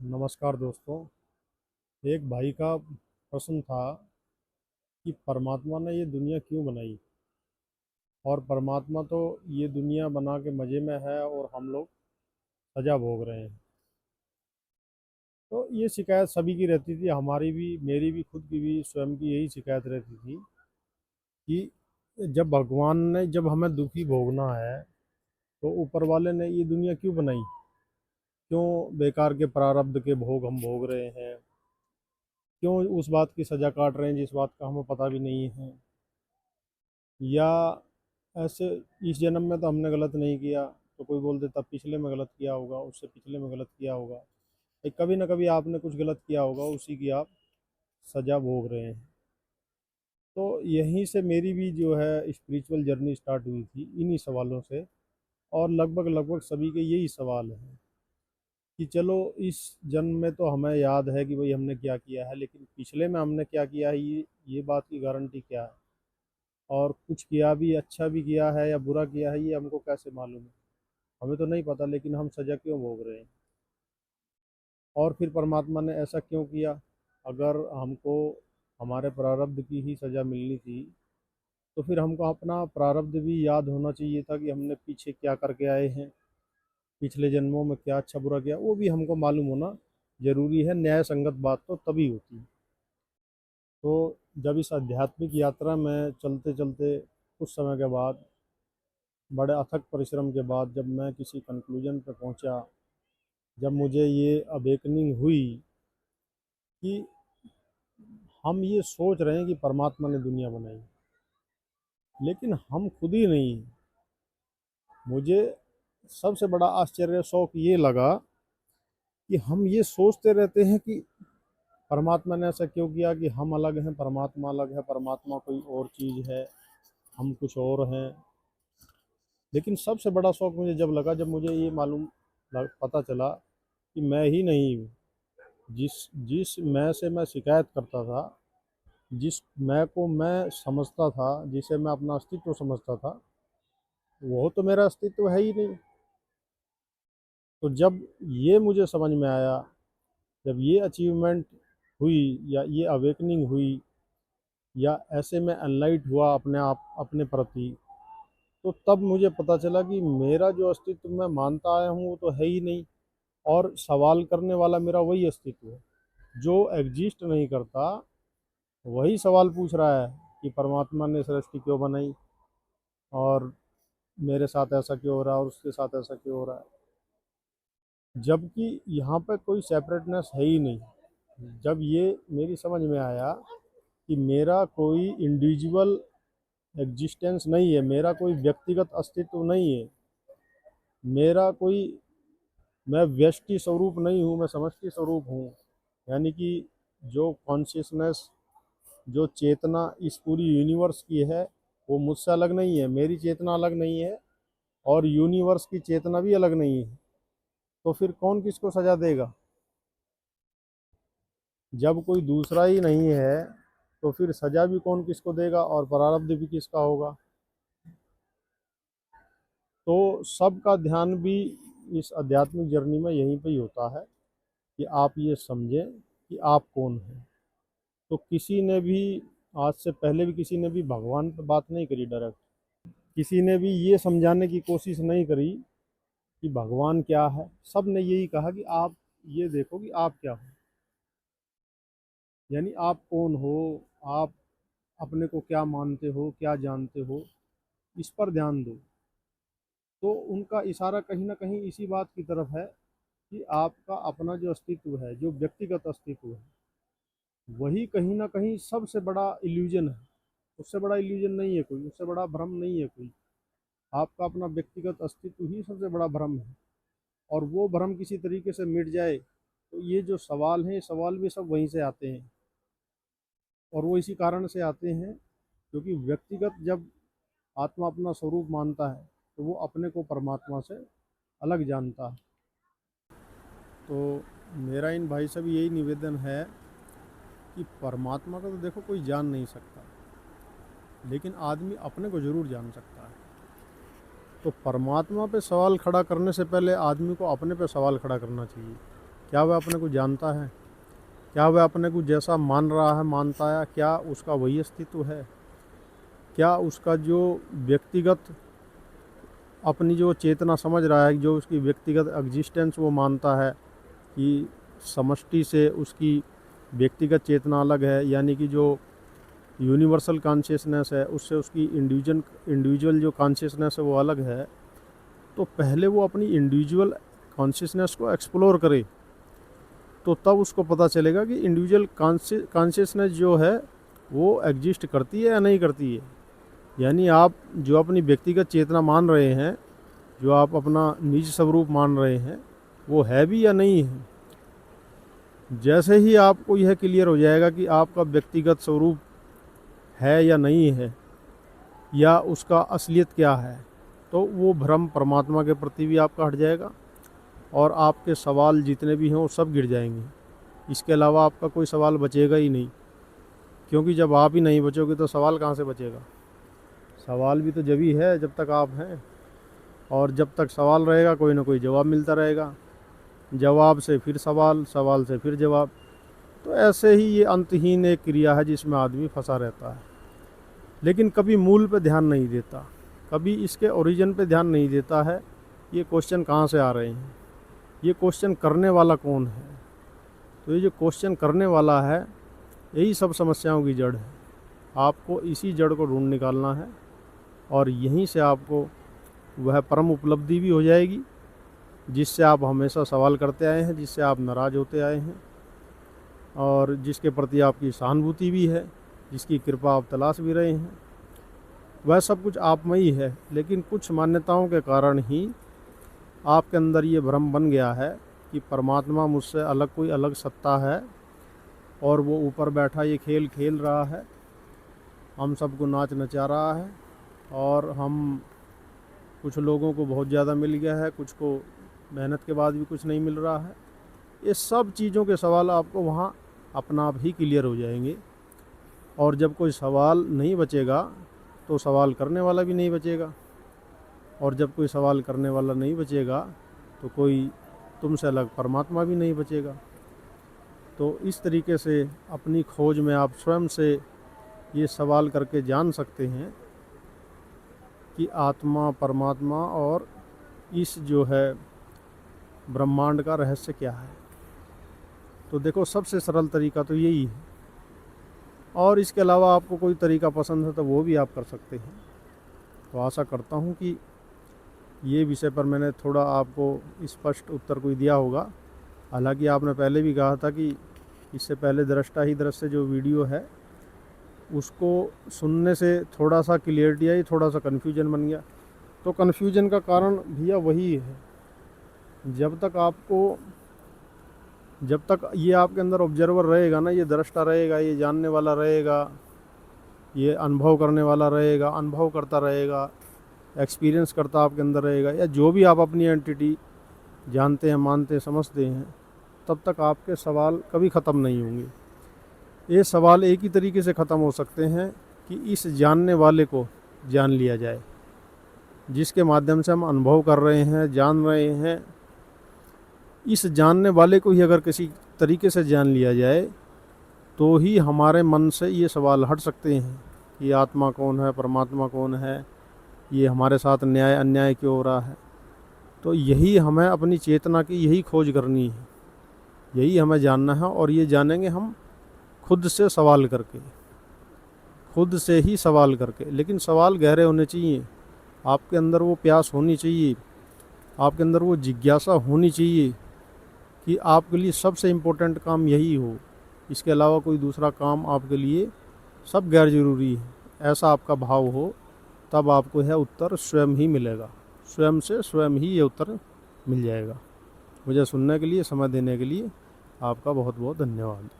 नमस्कार दोस्तों। एक भाई का प्रश्न था कि परमात्मा ने ये दुनिया क्यों बनाई और परमात्मा तो ये दुनिया बना के मज़े में है और हम लोग सजा भोग रहे हैं। तो ये शिकायत सभी की रहती थी, हमारी भी, मेरी भी, खुद की भी, स्वयं की यही शिकायत रहती थी कि जब भगवान ने, जब हमें दुखी भोगना है तो ऊपर वाले ने ये दुनिया क्यों बनाई? क्यों बेकार के प्रारब्ध के भोग हम भोग रहे हैं? क्यों उस बात की सज़ा काट रहे हैं जिस बात का हमें पता भी नहीं है? या ऐसे इस जन्म में तो हमने गलत नहीं किया, तो कोई बोल देता पिछले में गलत किया होगा, उससे पिछले में गलत किया होगा। कभी ना कभी आपने कुछ गलत किया होगा, उसी की आप सजा भोग रहे हैं। तो यहीं से मेरी भी जो है स्पिरिचुअल जर्नी स्टार्ट हुई थी, इन्हीं सवालों से। और लगभग लगभग सभी के यही सवाल हैं कि चलो, इस जन्म में तो हमें याद है कि भाई हमने क्या किया है, लेकिन पिछले में हमने क्या किया है, ये बात की गारंटी क्या है? और कुछ किया भी, अच्छा भी किया है या बुरा किया है, ये हमको कैसे मालूम है? हमें तो नहीं पता, लेकिन हम सजा क्यों भोग रहे हैं? और फिर परमात्मा ने ऐसा क्यों किया? अगर हमको हमारे प्रारब्ध की ही सजा मिलनी थी, तो फिर हमको अपना प्रारब्ध भी याद होना चाहिए था कि हमने पीछे क्या करके आए हैं, पिछले जन्मों में क्या अच्छा बुरा किया, वो भी हमको मालूम होना जरूरी है। न्याय संगत बात तो तभी होती है। तो जब इस आध्यात्मिक यात्रा में चलते चलते कुछ समय के बाद, बड़े अथक परिश्रम के बाद, जब मैं किसी कंक्लूजन पर पहुंचा, जब मुझे ये अवेकनिंग हुई कि हम ये सोच रहे हैं कि परमात्मा ने दुनिया बनाई, लेकिन हम खुद ही नहीं हैं। मुझे सबसे बड़ा आश्चर्य, शौक ये लगा कि हम ये सोचते रहते हैं कि परमात्मा ने ऐसा क्यों किया, कि हम अलग हैं, परमात्मा अलग है, परमात्मा कोई और चीज़ है, हम कुछ और हैं। लेकिन सबसे बड़ा शौक मुझे जब लगा, जब मुझे ये पता चला कि मैं ही नहीं हूँ। जिस जिस मैं से मैं शिकायत करता था, जिस मैं को मैं समझता था, जिसे मैं अपना अस्तित्व समझता था, वो तो मेरा अस्तित्व है ही नहीं। तो जब ये मुझे समझ में आया, जब ये अचीवमेंट हुई या ये अवेकनिंग हुई, या ऐसे में एनलाइट हुआ अपने आप अपने प्रति, तो तब मुझे पता चला कि मेरा जो अस्तित्व मैं मानता आया हूँ वो तो है ही नहीं। और सवाल करने वाला मेरा वही अस्तित्व है जो एग्जिस्ट नहीं करता, वही सवाल पूछ रहा है कि परमात्मा ने सृष्टि क्यों बनाई, और मेरे साथ ऐसा क्यों हो रहा है और उसके साथ ऐसा क्यों हो रहा है, जबकि यहाँ पे कोई सेपरेटनेस है ही नहीं। जब ये मेरी समझ में आया कि मेरा कोई इंडिविजुअल एग्जिस्टेंस नहीं है, मेरा कोई व्यक्तिगत अस्तित्व नहीं है, मेरा कोई, मैं व्यष्टि स्वरूप नहीं हूँ, मैं समष्टि स्वरूप हूँ। यानी कि जो कॉन्शियसनेस, जो चेतना इस पूरी यूनिवर्स की है, वो मुझसे अलग नहीं है, मेरी चेतना अलग नहीं है, और यूनिवर्स की चेतना भी अलग नहीं है। तो फिर कौन किसको सजा देगा? जब कोई दूसरा ही नहीं है, तो फिर सजा भी कौन किसको देगा और प्रारब्ध भी किसका होगा? तो सबका ध्यान भी इस आध्यात्मिक जर्नी में यहीं पे ही होता है कि आप ये समझें कि आप कौन हैं। तो किसी ने भी, आज से पहले भी किसी ने भी भगवान पर बात नहीं करी डायरेक्ट, किसी ने भी ये समझाने की कोशिश नहीं करी कि भगवान क्या है। सब ने यही कहा कि आप ये देखो कि आप क्या हो, यानी आप कौन हो, आप अपने को क्या मानते हो, क्या जानते हो, इस पर ध्यान दो। तो उनका इशारा कहीं ना कहीं इसी बात की तरफ है कि आपका अपना जो अस्तित्व है, जो व्यक्तिगत अस्तित्व है, वही कहीं ना कहीं सबसे बड़ा इल्यूजन है। उससे बड़ा इल्यूजन नहीं है कोई, उससे बड़ा भ्रम नहीं है कोई। आपका अपना व्यक्तिगत अस्तित्व ही सबसे बड़ा भ्रम है। और वो भ्रम किसी तरीके से मिट जाए, तो ये जो सवाल हैं, ये सवाल भी सब वहीं से आते हैं। और वो इसी कारण से आते हैं क्योंकि व्यक्तिगत जब आत्मा अपना स्वरूप मानता है, तो वो अपने को परमात्मा से अलग जानता है। तो मेरा इन भाई से भी यही निवेदन है कि परमात्मा को तो देखो कोई जान नहीं सकता, लेकिन आदमी अपने को ज़रूर जान सकता है। तो परमात्मा पे सवाल खड़ा करने से पहले आदमी को अपने पे सवाल खड़ा करना चाहिए क्या वह अपने को जानता है? क्या वह अपने को जैसा मान रहा है मानता है, क्या उसका वही अस्तित्व है? क्या उसका जो व्यक्तिगत अपनी जो चेतना समझ रहा है, जो उसकी व्यक्तिगत एग्जिस्टेंस वो मानता है कि समष्टि से उसकी व्यक्तिगत चेतना अलग है, यानी कि जो यूनिवर्सल कॉन्शियसनेस है उससे उसकी इंडिविजुअल जो कॉन्शियसनेस है वो अलग है, तो पहले वो अपनी इंडिविजुअल कॉन्शियसनेस को एक्सप्लोर करे, तो तब उसको पता चलेगा कि इंडिविजुअल कॉन्शियसनेस जो है वो एग्जिस्ट करती है या नहीं करती है। यानी आप जो अपनी व्यक्तिगत चेतना मान रहे हैं, जो आप अपना निज स्वरूप मान रहे हैं, वो है भी या नहीं है। जैसे ही आपको यह क्लियर हो जाएगा कि आपका व्यक्तिगत स्वरूप है या नहीं है, या उसका असलियत क्या है, तो वो भ्रम परमात्मा के प्रति भी आपका हट जाएगा और आपके सवाल जितने भी हैं वो सब गिर जाएंगे। इसके अलावा आपका कोई सवाल बचेगा ही नहीं, क्योंकि जब आप ही नहीं बचोगे तो सवाल कहाँ से बचेगा। सवाल भी तो जब ही है जब तक आप हैं, और जब तक सवाल रहेगा कोई ना कोई जवाब मिलता रहेगा, जवाब से फिर सवाल, सवाल से फिर जवाब। तो ऐसे ही ये अंतहीन एक क्रिया है जिसमें आदमी फंसा रहता है, लेकिन कभी मूल पे ध्यान नहीं देता, कभी इसके ओरिजिन पे ध्यान नहीं देता है। ये क्वेश्चन कहाँ से आ रहे हैं, ये क्वेश्चन करने वाला कौन है। तो ये जो क्वेश्चन करने वाला है यही सब समस्याओं की जड़ है। आपको इसी जड़ को ढूंढ निकालना है, और यहीं से आपको वह परम उपलब्धि भी हो जाएगी जिससे आप हमेशा सवाल करते आए हैं, जिससे आप नाराज़ होते आए हैं, और जिसके प्रति आपकी सहानुभूति भी है, जिसकी कृपा आप तलाश भी रहे हैं। वह सब कुछ आप में ही है, लेकिन कुछ मान्यताओं के कारण ही आपके अंदर ये भ्रम बन गया है कि परमात्मा मुझसे अलग कोई अलग सत्ता है और वो ऊपर बैठा ये खेल खेल रहा है, हम सबको नाच नचा रहा है, और हम कुछ लोगों को बहुत ज़्यादा मिल गया है, कुछ को मेहनत के बाद भी कुछ नहीं मिल रहा है। ये सब चीज़ों के सवाल आपको वहाँ अपना आप ही क्लियर हो जाएंगे, और जब कोई सवाल नहीं बचेगा तो सवाल करने वाला भी नहीं बचेगा, और जब कोई सवाल करने वाला नहीं बचेगा तो कोई तुमसे अलग परमात्मा भी नहीं बचेगा। तो इस तरीके से अपनी खोज में आप स्वयं से ये सवाल करके जान सकते हैं कि आत्मा, परमात्मा और इस जो है ब्रह्मांड का रहस्य क्या है। तो देखो, सबसे सरल तरीका तो यही है, और इसके अलावा आपको कोई तरीका पसंद है तो वो भी आप कर सकते हैं। तो आशा करता हूँ कि ये विषय पर मैंने थोड़ा आपको स्पष्ट उत्तर कोई दिया होगा। हालांकि आपने पहले भी कहा था कि इससे पहले दृष्टा ही दृश्य जो वीडियो है उसको सुनने से थोड़ा सा क्लियरिटी आई, थोड़ा सा कन्फ्यूजन बन गया। तो कन्फ्यूजन का कारण भैया वही है, जब तक ये आपके अंदर ऑब्जर्वर रहेगा ना, ये दृष्टा रहेगा, ये जानने वाला रहेगा, ये अनुभव करने वाला रहेगा, अनुभव करता रहेगा, एक्सपीरियंस करता आपके अंदर रहेगा, या जो भी आप अपनी एंटिटी जानते हैं, मानते हैं, समझते हैं, तब तक आपके सवाल कभी ख़त्म नहीं होंगे। ये सवाल एक ही तरीके से ख़त्म हो सकते हैं कि इस जानने वाले को जान लिया जाए, जिसके माध्यम से हम अनुभव कर रहे हैं, जान रहे हैं। इस जानने वाले को ही अगर किसी तरीके से जान लिया जाए तो ही हमारे मन से ये सवाल हट सकते हैं कि आत्मा कौन है, परमात्मा कौन है, ये हमारे साथ न्याय अन्याय क्यों हो रहा है। तो यही हमें अपनी चेतना की यही खोज करनी है, यही हमें जानना है, और ये जानेंगे हम खुद से सवाल करके, खुद से ही सवाल करके। लेकिन सवाल गहरे होने चाहिए, आपके अंदर वो प्यास होनी चाहिए, आपके अंदर वो जिज्ञासा होनी चाहिए कि आपके लिए सबसे इम्पोर्टेंट काम यही हो, इसके अलावा कोई दूसरा काम आपके लिए सब गैर ज़रूरी है। ऐसा आपका भाव हो, तब आपको यह उत्तर स्वयं ही मिलेगा, स्वयं से स्वयं ही ये उत्तर मिल जाएगा। मुझे सुनने के लिए, समय देने के लिए आपका बहुत बहुत धन्यवाद।